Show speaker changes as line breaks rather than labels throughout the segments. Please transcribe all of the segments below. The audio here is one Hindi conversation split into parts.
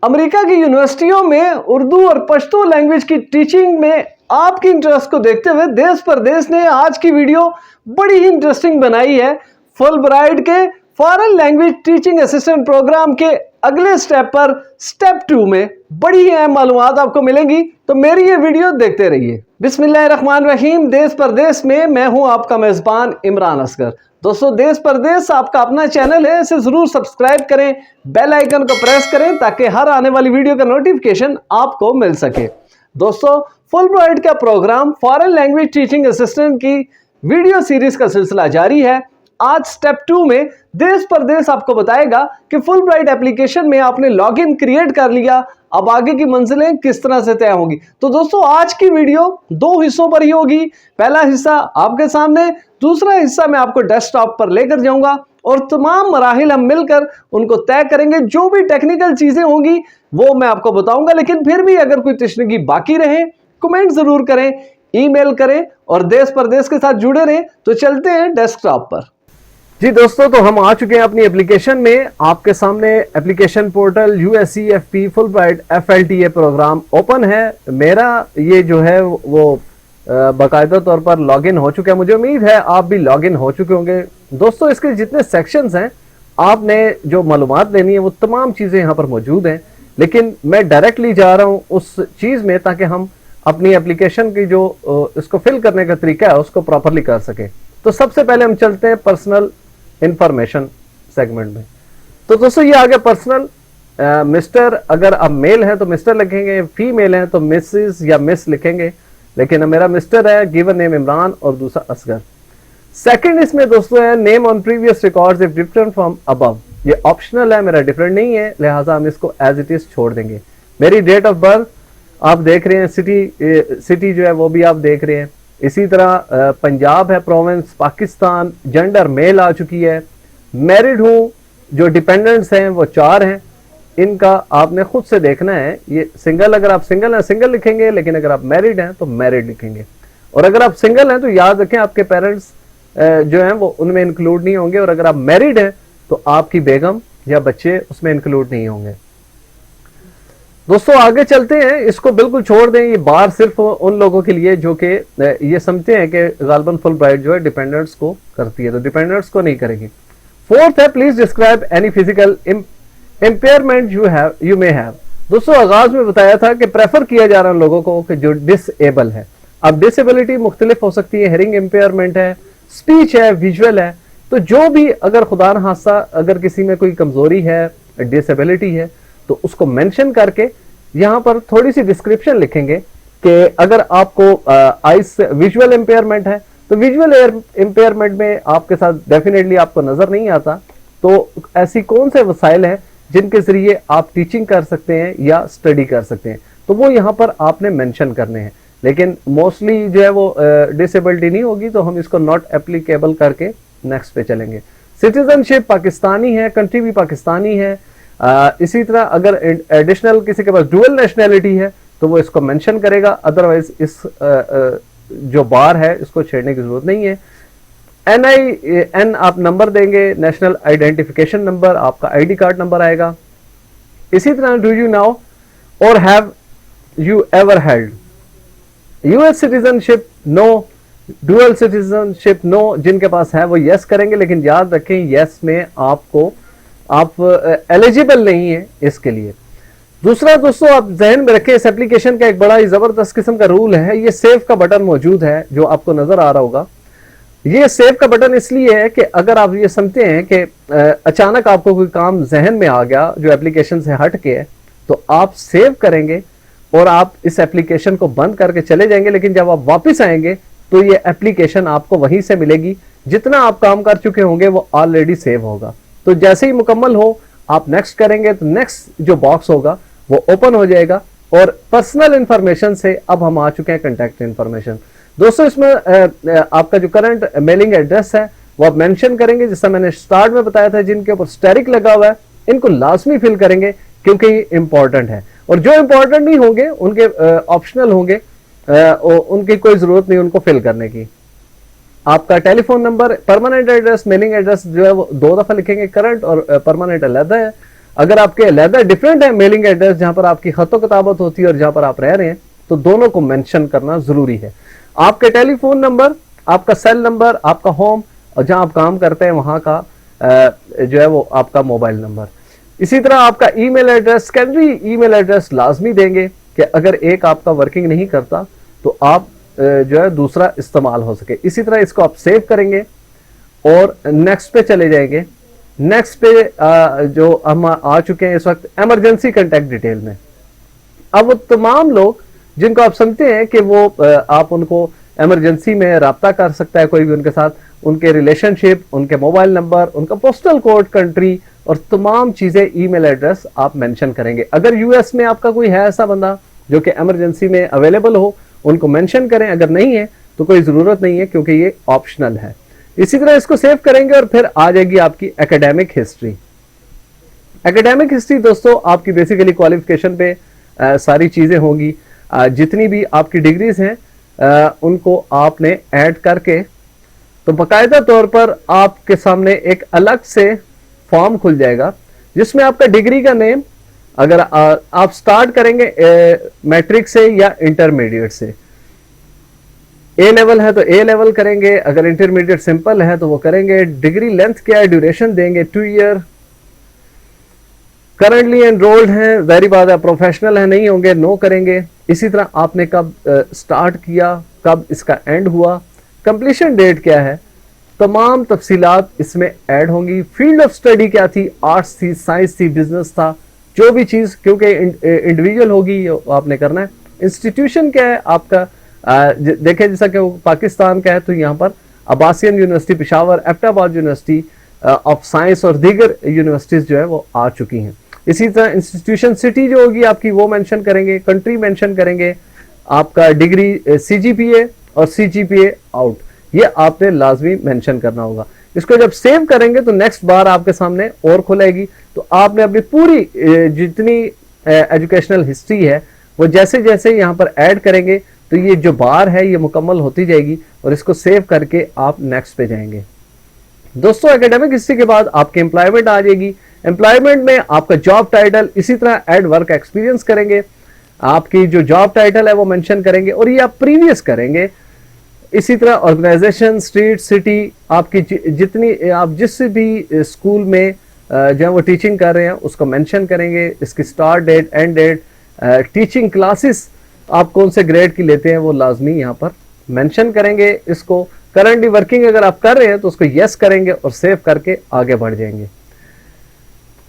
अमेरिका की यूनिवर्सिटियों में उर्दू और पश्तो लैंग्वेज की टीचिंग में आपकी इंटरेस्ट को देखते हुए देश परदेश ने आज की वीडियो बड़ी ही इंटरेस्टिंग बनाई है। फुलब्राइट के foreign language teaching assistant program के अगले स्टेप पर स्टेप 2 में बड़ी ही अहम मालूमात आपको मिलेंगी, तो मेरी ये वीडियो देखते रहिए। बिस्मिल्लाहिर्रहमानिर्रहीम। देश परदेश में मैं हूं आपका मेजबान इमरान असगर। दोस्तों, देश परदेश आपका अपना चैनल है, इसे जरूर सब्सक्राइब करें, बेल आइकन को प्रेस करें ताकि हर आने वाली वीडियो का नोटिफिकेशन आपको मिल सके। दोस्तों, फुलब्राइट का program foreign language teaching assistant की वीडियो सीरीज का सिलसिला जारी है। आज स्टेप 2 में देश परदेश आपको बताएगा कि फुलब्राइट एप्लीकेशन में आपने लॉगिन क्रिएट कर लिया, अब आगे की मंजिलें किस तरह से तय होंगी। तो दोस्तों, आज की वीडियो 2 हिस्सों पर ही होगी। पहला हिस्सा आपके सामने, दूसरा हिस्सा मैं आपको डेस्कटॉप पर लेकर जाऊंगा और तमाम मराहिल हम मिलकर उनको तय करेंगे। जो भी टेक्निकल चीजें होंगी वो मैं आपको बताऊंगा, लेकिन फिर भी अगर कोई तशनीगी बाकी रहे कमेंट जरूर करें, ईमेल करें और देश परदेश के साथ जुड़े रहें। तो चलते हैं डेस्कटॉप पर। जी दोस्तों, तो हम आ चुके हैं अपनी एप्लीकेशन में। आपके सामने application portal USCFP Fulbright FLTA program open है। मेरा ये जो है वो बाकायदा तौर पर लॉगिन हो चुका है। मुझे उम्मीद है आप भी लॉगिन हो चुके होंगे। दोस्तों, इसके जितने सेक्शंस हैं, आपने जो मालूमात लेनी है वो तमाम चीज़ें यहाँ पर मौजूद हैं, लेकिन मैं डायरेक्टली जा रहा हूँ उस चीज़ में ताकि हम अपनी एप्लीकेशन की जो इसको फिल करने का तरीका है उसको प्रॉपरली कर सकें। तो सबसे पहले हम चलते हैं पर्सनल इंफॉर्मेशन सेगमेंट में। तो दोस्तों, ये आ गया पर्सनल। मिस्टर, अगर आप मेल हैं तो मिस्टर लिखेंगे, फीमेल हैं तो मिसेस या मिस लिखेंगे, लेकिन मेरा मिस्टर है। गिवन नेम इमरान और दूसरा असगर। सेकंड इसमें दोस्तों है name on previous records if different from above. ये ऑप्शनल है, मेरा डिफरेंट नहीं है, लिहाजा हम इसको एज इट इज छोड़ देंगे। मेरी डेट ऑफ बर्थ आप देख रहे हैं, सिटी जो है वो भी आप देख रहे हैं। इसी तरह पंजाब है प्रोविंस, पाकिस्तान, जेंडर मेल आ चुकी है। मैरिड हूँ, जो डिपेंडेंट्स हैं वो 4 हैं, इनका आपने खुद से देखना है। ये सिंगल, अगर आप सिंगल हैं सिंगल लिखेंगे, लेकिन अगर आप मैरिड हैं तो मैरिड लिखेंगे। और अगर आप सिंगल हैं तो याद रखें आपके पेरेंट्स जो हैं वो उनमें इंक्लूड नहीं होंगे, और अगर आप मैरिड हैं तो आपकी बेगम या बच्चे उसमें इंक्लूड नहीं होंगे। दोस्तों, आगे चलते हैं, इसको बिल्कुल छोड़ दें। ये बार सिर्फ उन लोगों के लिए जो कि ये समझते हैं कि गालबन फुलब्राइट जो है डिपेंडेंट्स को करती है, तो डिपेंडेंट्स को नहीं करेगी। फोर्थ है please describe any physical impairment you may have. दोस्तों, आगाज में बताया था कि प्रेफर किया जा रहा है लोगों को कि जो डिसेबल है। अब डिसेबिलिटी मुख्तलिफ हो सकती है, हेयरिंग इम्पेयरमेंट है, स्पीच है, विजुअल है। तो जो भी अगर खुदा न खास्ता अगर किसी में कोई कमजोरी है, डिसेबिलिटी है, तो उसको मेंशन करके यहां पर थोड़ी सी डिस्क्रिप्शन लिखेंगे कि अगर आपको आइस विजुअल इंपेयरमेंट है तो विजुअल इंपेयरमेंट में आपके साथ डेफिनेटली आपको नजर नहीं आता, तो ऐसी कौन से वसाइल हैं जिनके जरिए आप टीचिंग कर सकते हैं या स्टडी कर सकते हैं, तो वो यहां पर आपने मेंशन करने हैं। लेकिन मोस्टली जो है वो डिसेबिलिटी नहीं होगी, तो हम इसको नॉट एप्लीकेबल करके नेक्स्ट पे चलेंगे। सिटीजनशिप पाकिस्तानी है, कंट्री भी पाकिस्तानी है। इसी तरह अगर एडिशनल किसी के पास डुअल नेशनैलिटी है तो वो इसको मेंशन करेगा, अदरवाइज इस जो बार है इसको छेड़ने की जरूरत नहीं है। NIN आप नंबर देंगे, नेशनल आइडेंटिफिकेशन नंबर, आपका ID कार्ड नंबर आएगा। इसी तरह do you now or have you ever held US citizenship? No. Dual citizenship? No. जिनके पास है वो यस करेंगे, लेकिन याद रखें यस में आप एलिजिबल नहीं है इसके लिए। दूसरा दोस्तों, आप जहन में रखें, इस एप्लीकेशन का एक बड़ा ही जबरदस्त किस्म का रूल है। ये सेव का बटन मौजूद है जो आपको नजर आ रहा होगा। ये सेव का बटन इसलिए है कि अगर आप ये समझते हैं कि अचानक आपको कोई काम जहन में आ गया जो एप्लीकेशन से हट के है, तो आप सेव करेंगे और आप इस एप्लीकेशन को बंद करके चले जाएंगे, लेकिन जब आप वापस आएंगे तो ये एप्लीकेशन आपको वहीं से मिलेगी। जितना आप काम कर चुके होंगे वो ऑलरेडी सेव होगा। तो जैसे ही मुकम्मल हो आप नेक्स्ट करेंगे तो नेक्स्ट जो बॉक्स होगा वो ओपन हो जाएगा। और पर्सनल इंफॉर्मेशन से अब हम आ चुके हैं कॉन्टैक्ट इंफॉर्मेशन। दोस्तों, इसमें आपका जो करंट मेलिंग एड्रेस है वो आप मेंशन करेंगे, जैसा मैंने स्टार्ट में बताया था। जिनके ऊपर स्टेरिक लगा हुआ है इनको लाजमी फिल करेंगे क्योंकि ये इंपॉर्टेंट है, और जो इंपॉर्टेंट नहीं होंगे उनके ऑप्शनल होंगे, उनकी कोई जरूरत नहीं उनको फिल करने की। आपका telephone number, permanent address, mailing address जो है वो 2 दफा लिखेंगे, करंट और परमानेंट अलग है। अगर आपके अलग डिफरेंट है मेलिंग एड्रेस जहां पर आपकी खतो किताबत होती है और जहां पर आप रह रहे हैं, तो दोनों को मेंशन करना जरूरी है। आपके टेलीफोन नंबर, आपका सेल नंबर, आपका होम और जहां आप काम करते हैं वहां का जो है वो आपका मोबाइल नंबर। इसी तरह आपका email address, secondary email address लाजमी देंगे कि अगर एक आपका वर्किंग नहीं करता तो आप जो है दूसरा इस्तेमाल हो सके। इसी तरह इसको आप सेव करेंगे और नेक्स्ट पे चले जाएंगे। नेक्स्ट पे जो हम आ चुके हैं इस वक्त इमरजेंसी कांटेक्ट डिटेल में। अब वो तमाम लोग जिनको आप समझते हैं कि वो आप उनको इमरजेंसी में राब्ता कर सकता है कोई भी उनके साथ, उनके रिलेशनशिप, उनके मोबाइल नंबर, उनका पोस्टल कोड, कंट्री और तमाम चीजें, ईमेल एड्रेस आप मेंशन करेंगे। अगर यूएस में आपका कोई है ऐसा बंदा जो कि इमरजेंसी में अवेलेबल हो, उनको मेंशन करें। अगर नहीं है तो कोई जरूरत नहीं है क्योंकि ये ऑप्शनल है। इसी तरह इसको सेव करेंगे और फिर आ जाएगी आपकी एकेडमिक हिस्ट्री। एकेडमिक हिस्ट्री दोस्तों आपकी बेसिकली क्वालिफिकेशन पे सारी चीजें होंगी। जितनी भी आपकी डिग्रीज हैं उनको आपने ऐड करके, तो बाकायदा तौर पर आपके सामने एक अलग से फॉर्म खुल जाएगा जिसमें आपका डिग्री का नेम, अगर आप स्टार्ट करेंगे मैट्रिक से या इंटरमीडिएट से, ए लेवल है तो ए लेवल करेंगे, अगर इंटरमीडिएट सिंपल है तो वो करेंगे। डिग्री लेंथ क्या है, ड्यूरेशन देंगे 2 ईयर। करंटली एनरोल्ड हैं, वेरी बात है, प्रोफेशनल है नहीं होंगे, नो करेंगे। इसी तरह आपने कब स्टार्ट किया, कब इसका एंड हुआ, कंप्लीशन डेट क्या है, तमाम तफसीलात इसमें ऐड होंगी। फील्ड ऑफ स्टडी क्या थी, आर्ट्स थी, साइंस थी, बिजनेस था, जो भी चीज, क्योंकि इंडिविजुअल होगी आपने करना है। इंस्टीट्यूशन क्या है आपका, देखें जैसा कि पाकिस्तान का है तो यहाँ पर Abbasian university Peshawar, Abbottabad university of science और दीगर यूनिवर्सिटीज जो है वो आ चुकी हैं। इसी तरह इंस्टीट्यूशन सिटी जो होगी आपकी वो मेंशन करेंगे, कंट्री मेंशन करेंगे, आपका डिग्री सीजीपीए और सीजीपीए आउट, ये आपने लाजमी मेंशन करना होगा। इसको जब सेव करेंगे तो नेक्स्ट बार आपके सामने और खुलेगी, तो आपने अपनी पूरी जितनी एजुकेशनल हिस्ट्री है वो जैसे जैसे यहाँ पर ऐड करेंगे तो ये जो बार है ये मुकम्मल होती जाएगी और इसको सेव करके आप नेक्स्ट पे जाएंगे। दोस्तों एकेडमिक हिस्ट्री के बाद आपके एम्प्लॉयमेंट आ जाएगी। एम्प्लॉयमेंट में आपका जॉब टाइटल, इसी तरह ऐड वर्क एक्सपीरियंस करेंगे, आपकी जो जॉब टाइटल है वो मेंशन करेंगे और ये आप प्रीवियस करेंगे। इसी तरह ऑर्गेनाइजेशन, स्ट्रीट, सिटी, आपकी जितनी आप जिस भी स्कूल में जो है वो टीचिंग कर रहे हैं उसको मेंशन करेंगे, इसकी start date, end date, teaching classes आप कौन से ग्रेड की लेते हैं वो लाजमी यहाँ पर मेंशन करेंगे। इसको करंटली वर्किंग अगर आप कर रहे हैं तो उसको यस करेंगे और सेव करके आगे बढ़ जाएंगे।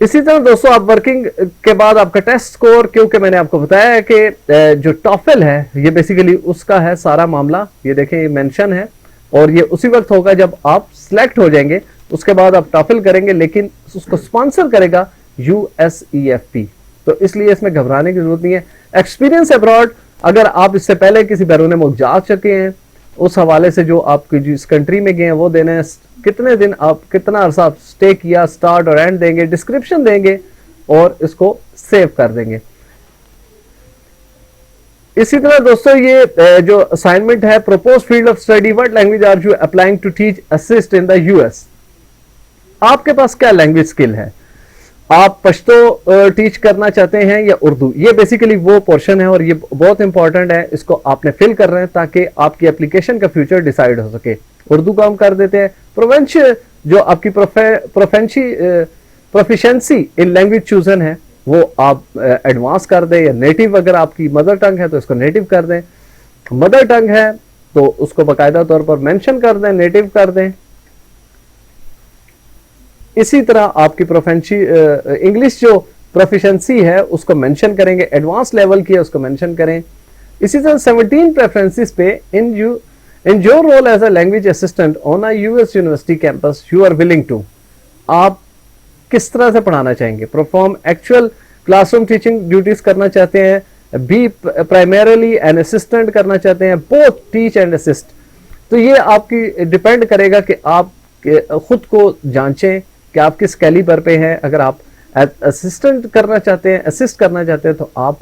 इसी तरह दोस्तों आप वर्किंग के बाद आपका टेस्ट स्कोर, क्योंकि मैंने आपको बताया है कि जो टॉफल है ये बेसिकली उसका है सारा मामला, ये देखें ये मेंशन है और ये उसी वक्त होगा जब आप सिलेक्ट हो जाएंगे, उसके बाद आप टॉफल करेंगे, लेकिन उसको स्पॉन्सर करेगा USEFP, तो इसलिए इसमें घबराने की जरूरत नहीं है। एक्सपीरियंस अब्रॉड, अगर आप इससे पहले किसी बैरून मुल्क जा चुके हैं उस हवाले से जो आपकी जिस कंट्री में गए हैं वो देना है, कितने दिन आप, कितना अरसा आप स्टे किया, स्टार्ट और एंड देंगे, डिस्क्रिप्शन देंगे और इसको सेव कर देंगे। इसी तरह दोस्तों ये जो असाइनमेंट है, propose field of study, what language are you applying to teach assist in the US। आपके पास क्या लैंग्वेज स्किल है, आप पश्तो टीच करना चाहते हैं या उर्दू, ये बेसिकली वो पोर्शन है और ये बहुत इंपॉर्टेंट है, इसको आपने फिल कर रहे हैं ताकि आपकी एप्लीकेशन का फ्यूचर डिसाइड हो सके। उर्दू का हम कर देते हैं। प्रोवेंशियल जो आपकी प्रोफिशिएंसी इन लैंग्वेज चूजन है वो आप एडवांस कर दें, या नेटिव अगर आपकी मदर टंग है तो इसको नेटिव कर दें, मदर टंग है तो उसको बाकायदा तौर पर मेंशन कर दें, नेटिव कर दें। इसी तरह आपकी इंग्लिश जो प्रोफिशिएंसी है उसको मेंशन करेंगे, एडवांस लेवल की है उसको मेंशन करें। इसी तरह 17 प्रेफरेंसेस पे in your role as a language assistant on a US university campus you are willing to, आप किस तरह से पढ़ाना चाहेंगे, perform actual classroom teaching duties करना चाहते हैं, बी प्राइमरीली एन असिस्टेंट करना चाहते हैं, बोथ टीच एंड असिस्ट। तो ये आपकी डिपेंड करेगा कि आप खुद को जांचें कि आप किस कैलिबर पे हैं। अगर आप असिस्टेंट करना चाहते हैं, असिस्ट करना चाहते हैं तो आप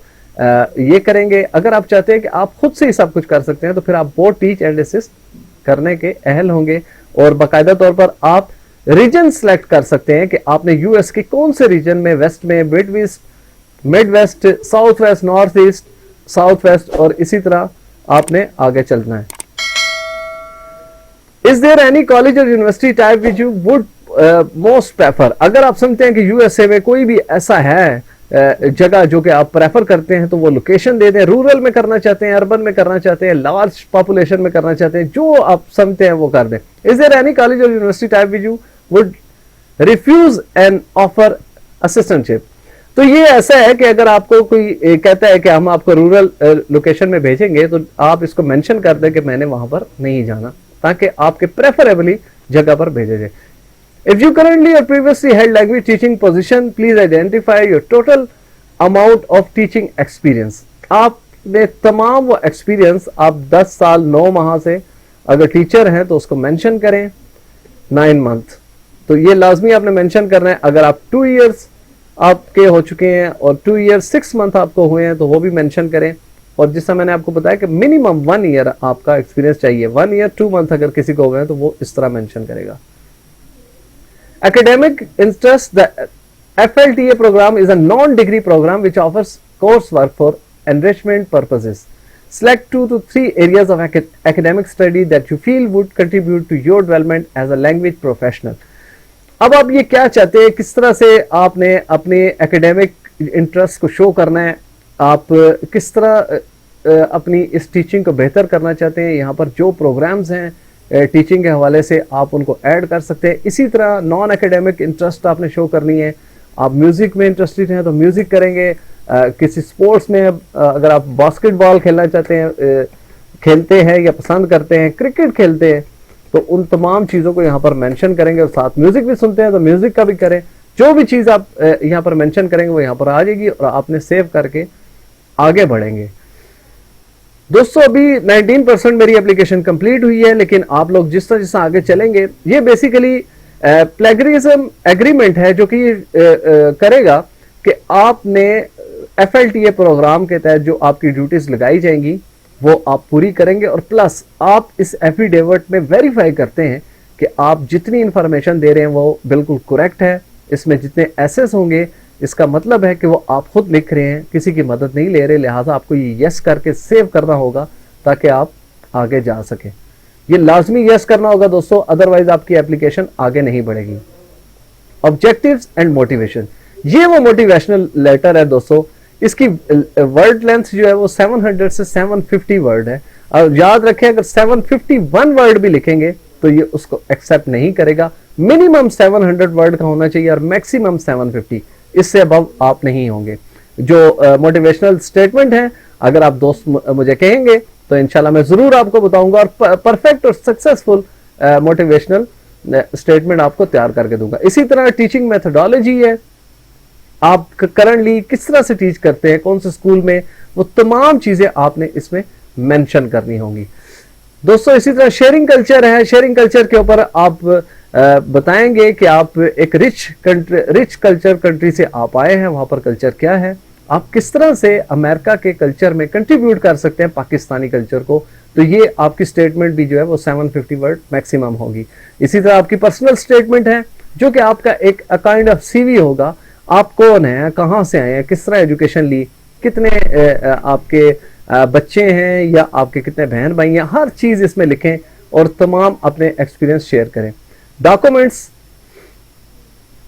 ये करेंगे। अगर आप चाहते हैं कि आप खुद से ही सब कुछ कर सकते हैं तो फिर आप बोथ टीच एंड असिस्ट करने के अहल होंगे और बाकायदा तौर पर आप रीजन सेलेक्ट कर सकते हैं कि आपने यूएस के कौन से रीजन में, वेस्ट में, midwest, south west, north east, south west, और इसी तरह आपने आगे चलना है। Is there any college or university type which you would most prefer? अगर आप समझते हैं कि यूएसए में कोई भी ऐसा है जगह जो कि आप प्रेफर करते हैं, तो वो लोकेशन दे दें। रूरल में करना चाहते हैं, अर्बन में करना चाहते हैं, लार्ज पॉपुलेशन में करना चाहते हैं, जो आप समझते हैं वो कर दें। Is there any college or university type which you would refuse an offer assistantship? तो ये ऐसा है कि अगर आपको कोई कहता है कि हम आपको रूरल लोकेशन में भेजेंगे, तो आप इसको मेंशन कर दें कि मैंने वहां पर नहीं जाना, ताकि आपके प्रेफरेबली जगह पर भेजे जाए। If you currently or previously held language teaching position, please identify your total amount of teaching experience. आपने तमाम वो एक्सपीरियंस, आप 10 साल 9 माह से अगर टीचर हैं तो उसको मेंशन करें। 9 मंथ तो ये लाजमी आपने मेंशन करना है। अगर आप 2 इयर्स आपके हो चुके हैं और 2 इयर्स 6 मंथ आपको हुए हैं तो वो भी मेंशन करें। और जिससे मैंने आपको बताया कि मिनिमम 1 ईयर आपका एक्सपीरियंस चाहिए। 1 ईयर 2 मंथ अगर किसी को हो गए तो वो इस तरह मेंशन करेगा। Academic interest, the FLTA program is a non-degree program which offers coursework for enrichment purposes. Select 2 to 3 areas of academic study that you feel would contribute to your development as a language professional. अब आप ये क्या चाहते हैं, किस तरह से आपने अपने एकेडमिक इंटरेस्ट को शो करना है, आप किस तरह अपनी इस टीचिंग को बेहतर करना चाहते हैं। यहाँ पर जो प्रोग्राम्स हैं टीचिंग के हवाले से आप उनको ऐड कर सकते हैं। इसी तरह नॉन एकेडमिक इंटरेस्ट आपने शो करनी है। आप म्यूज़िक में इंटरेस्टेड हैं तो म्यूज़िक करेंगे। किसी स्पोर्ट्स में अगर आप बास्केटबॉल खेलना चाहते हैं, खेलते हैं या पसंद करते हैं, क्रिकेट खेलते हैं, तो उन तमाम चीज़ों को यहाँ पर मेंशन करेंगे। और साथ म्यूज़िक भी सुनते हैं तो म्यूज़िक का भी करें। जो भी चीज़ आप यहाँ पर मेंशन करेंगे वो यहाँ पर आ जाएगी और आपने सेव करके आगे बढ़ेंगे। दोस्तों अभी 19% मेरी एप्लीकेशन कंप्लीट हुई है, लेकिन आप लोग जिस तरह आगे चलेंगे, ये बेसिकली प्लेगरिज्म एग्रीमेंट है जो कि करेगा कि आपने FLTA प्रोग्राम के तहत जो आपकी ड्यूटीज लगाई जाएंगी वो आप पूरी करेंगे। और प्लस आप इस एफिडेविट में वेरीफाई करते हैं कि आप जितनी इंफॉर्मेशन दे रहे हैं वो बिल्कुल करेक्ट है। इसमें जितने एसेस होंगे इसका मतलब है कि वो आप खुद लिख रहे हैं, किसी की मदद नहीं ले रहे। लिहाजा आपको ये यस करके सेव करना होगा ताकि आप आगे जा सके। ये लाजमी यस करना होगा दोस्तों, अदरवाइज आपकी एप्लीकेशन आगे नहीं बढ़ेगी। ऑब्जेक्टिव्स एंड मोटिवेशन, ये वो मोटिवेशनल लेटर है दोस्तों। इसकी वर्ड लेंथ जो है वो 700 से 750 वर्ड है। और याद रखें अगर 751 वर्ड भी लिखेंगे तो ये उसको एक्सेप्ट नहीं करेगा। मिनिमम 700 वर्ड का होना चाहिए और मैक्सिमम 750, इससे अबव आप नहीं होंगे। जो मोटिवेशनल स्टेटमेंट है, अगर आप दोस्त मुझे कहेंगे तो इंशाल्लाह मैं जरूर आपको बताऊंगा और परफेक्ट और सक्सेसफुल मोटिवेशनल स्टेटमेंट आपको तैयार करके दूंगा। इसी तरह टीचिंग मेथोडोलॉजी है, आप करंटली किस तरह से टीच करते हैं, कौन से स्कूल में, वो तमाम चीजें आपने इसमें मेंशन करनी होंगी दोस्तों। इसी तरह शेयरिंग कल्चर है। शेयरिंग कल्चर के ऊपर आप बताएंगे कि आप एक रिच कल्चर कंट्री से आप आए हैं, वहां पर कल्चर क्या है, आप किस तरह से अमेरिका के कल्चर में कंट्रीब्यूट कर सकते हैं पाकिस्तानी कल्चर को। तो ये आपकी स्टेटमेंट भी जो है वो 750 वर्ड मैक्सिमम होगी। इसी तरह आपकी पर्सनल स्टेटमेंट है जो कि आपका एक काइंड ऑफ CV होगा। आप कौन हैं, कहाँ से आए हैं, किस तरह एजुकेशन ली, कितने आपके बच्चे हैं या आपके कितने बहन भाई हैं, हर चीज इसमें लिखें और तमाम अपने एक्सपीरियंस शेयर करें। डॉक्यूमेंट्स,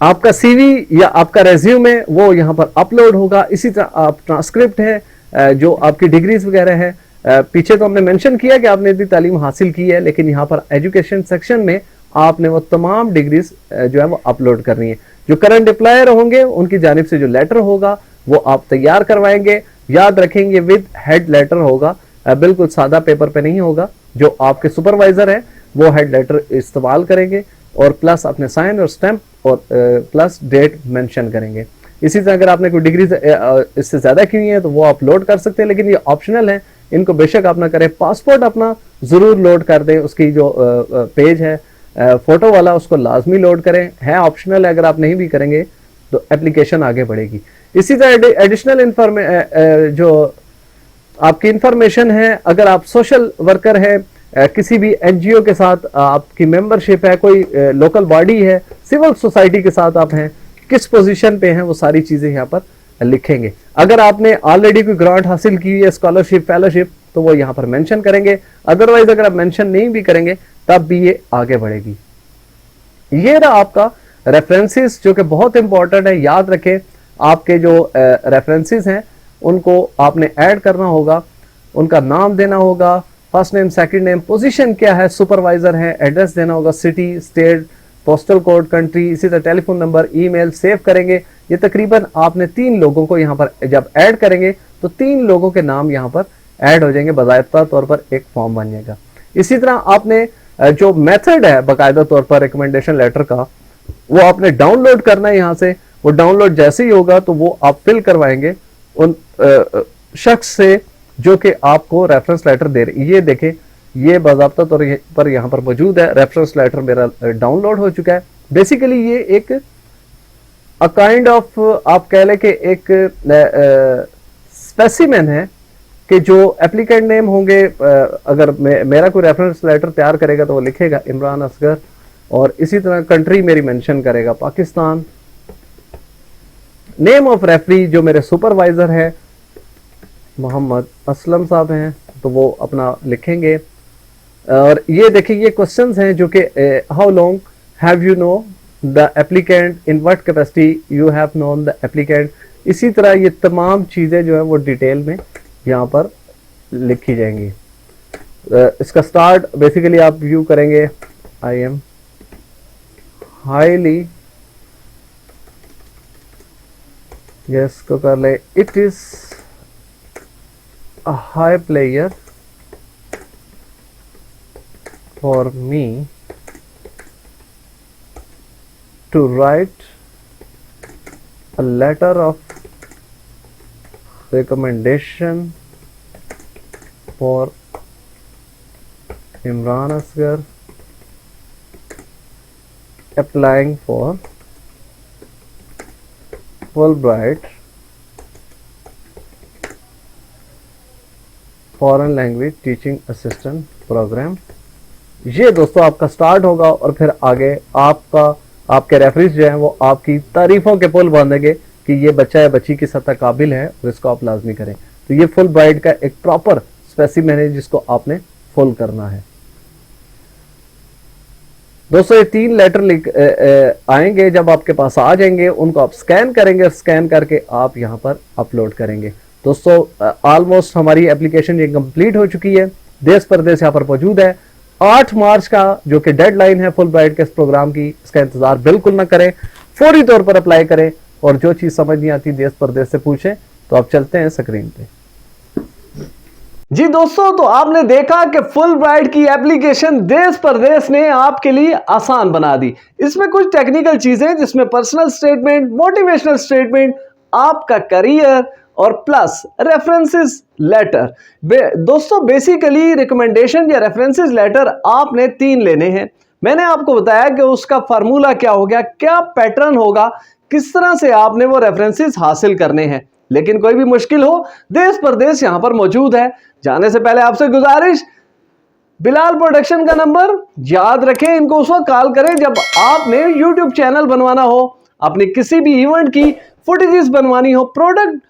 आपका CV या आपका रेज्यूमे वो यहाँ पर अपलोड होगा। इसी तरह आप ट्रांसक्रिप्ट है, जो आपकी डिग्रीज वगैरह है। पीछे तो हमने मेंशन किया कि आपने इतनी तालीम हासिल की है, लेकिन यहाँ पर एजुकेशन सेक्शन में आपने वो तमाम डिग्रीज जो है वो अपलोड करनी है। जो करंट एम्प्लॉयर होंगे उनकी जानिब से जो लेटर होगा वो आप तैयार करवाएंगे। याद रखेंगे विद हेड लेटर होगा, बिल्कुल सादा पेपर पे नहीं होगा। जो आपके सुपरवाइजर है वो हेड लेटर इस्तेमाल करेंगे और प्लस अपने साइन और स्टैंप और प्लस डेट मेंशन करेंगे। इसी तरह अगर आपने कोई डिग्री इससे ज्यादा की हुई है तो वो आप लोड कर सकते हैं, लेकिन ये ऑप्शनल है, इनको बेशक आप ना करें। पासपोर्ट अपना जरूर लोड कर दें, उसकी जो पेज है फोटो वाला उसको लाजमी लोड करें, है ऑप्शनल है। अगर आप नहीं भी करेंगे तो एप्लीकेशन आगे बढ़ेगी। इसी तरह एडिशनल जो आपकी इंफॉर्मेशन है, अगर आप सोशल वर्कर हैं, किसी भी एनजीओ के साथ आपकी मेंबरशिप है, कोई लोकल बॉडी है, सिविल सोसाइटी के साथ आप हैं, किस पोजीशन पे हैं, वो सारी चीजें यहाँ पर लिखेंगे। अगर आपने ऑलरेडी कोई ग्रांट हासिल की है, स्कॉलरशिप, फेलोशिप, तो वो यहाँ पर मेंशन करेंगे। अदरवाइज अगर आप मेंशन नहीं भी करेंगे तब भी ये आगे बढ़ेगी। ये रहा आपका रेफरेंसेस, जो कि बहुत इंपॉर्टेंट है। याद रखें, आपके जो रेफरेंसेस हैं उनको आपने ऐड करना होगा, उनका नाम देना होगा, first name, second name, position क्या है, सुपरवाइजर है, एड्रेस देना होगा, city, state, postal code, country, इसी तरह टेलीफोन नंबर, ईमेल सेव करेंगे। ये तकरीबन आपने 3 लोगों को यहाँ पर जब ऐड करेंगे तो 3 लोगों के नाम यहाँ पर ऐड हो जाएंगे, बाकायदा तौर पर एक फॉर्म बन जाएगा। इसी तरह आपने जो मेथड है बाकायदा तौर पर रिकमेंडेशन लेटर का, वो आपने डाउनलोड करना है यहाँ से। वो डाउनलोड जैसे ही होगा तो वो आप फिल करवाएंगे उन शख्स से जो कि आपको रेफरेंस लेटर दे रहे। ये देखें, ये बाज़ाब्ता तौर पर यहाँ पर मौजूद है। रेफरेंस लेटर मेरा डाउनलोड हो चुका है। बेसिकली ये एक काइंड ऑफ आप कह लें कि एक स्पेसिमेन है कि जो एप्लीकेंट नेम होंगे, अगर मेरा कोई रेफरेंस लेटर तैयार करेगा तो वो लिखेगा इमरान असगर, और इसी तरह कंट्री मेरी मेंशन करेगा पाकिस्तान। नेम ऑफ रेफरी जो मेरे सुपरवाइजर है मोहम्मद असलम साहब हैं, तो वो अपना लिखेंगे। और ये देखिए, ये क्वेश्चंस हैं जो कि how long have you know the applicant, in what capacity you have known the applicant. इसी तरह ये तमाम चीज़ें जो है वो डिटेल में यहाँ पर लिखी जाएंगी। इसका स्टार्ट बेसिकली आप व्यू करेंगे, आई एम हाईली, यस को कर ले, it is a high player for me to write a letter of recommendation for Imran Asgar applying for Fulbright foreign language teaching assistant program. ये दोस्तों आपका स्टार्ट होगा और फिर आगे आपके रेफरेंस जो है वो आपकी तारीफों के पुल बांधेंगे कि ये बच्चा या बच्ची की सतह काबिल है और इसको आप लाजमी करें। तो ये फुल ब्राइट का एक प्रॉपर स्पेसिमेन है जिसको आपने फुल करना है। दोस्तों ये 3 लेटर आएंगे, जब आपके पास आ जाएंगे उनको आप स्कैन करेंगे और स्कैन करके आप यहाँ पर अपलोड करेंगे। दोस्तों ऑलमोस्ट हमारी एप्लीकेशन ये कंप्लीट हो चुकी है। देश परदेश यहाँ पर मौजूद है। 8 मार्च का जो कि डेडलाइन है फुल ब्राइट के इस प्रोग्राम की, इसका इंतजार बिल्कुल ना करें, फौरी तौर पर अप्लाई करें और जो चीज समझ नहीं आती देश परदेश से पूछें। तो आप चलते हैं स्क्रीन पे। जी दोस्तों, तो आपने देखा कि फुल ब्राइट की एप्लीकेशन देश परदेश ने आपके लिए आसान बना दी। इसमें कुछ टेक्निकल चीजें जिसमें पर्सनल स्टेटमेंट, मोटिवेशनल स्टेटमेंट, आपका करियर और प्लस रेफरेंसेस लेटर। दोस्तों बेसिकली रिकमेंडेशन या रेफरेंसेस लेटर आपने 3 लेने हैं। मैंने आपको बताया कि उसका फार्मूला क्या हो गया, क्या पैटर्न होगा, किस तरह से आपने वो रेफरेंसेस हासिल करने हैं। लेकिन कोई भी मुश्किल हो, देश परदेश यहां पर मौजूद है। जाने से पहले आपसे गुजारिश, बिलाल प्रोडक्शन का नंबर याद रखें, इनको उस वक्त कॉल करें जब आपने यूट्यूब चैनल बनवाना हो, अपनी किसी भी इवेंट की फुटेजेस बनवानी हो, प्रोडक्ट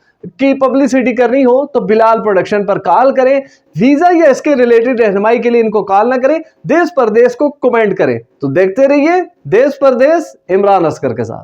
की पब्लिसिटी करनी हो, तो बिलाल प्रोडक्शन पर कॉल करें। वीजा या इसके रिलेटेड रहनुमाई के लिए इनको कॉल ना करें, देश परदेश को कमेंट करें। तो देखते रहिए देश परदेश इमरान असगर के साथ।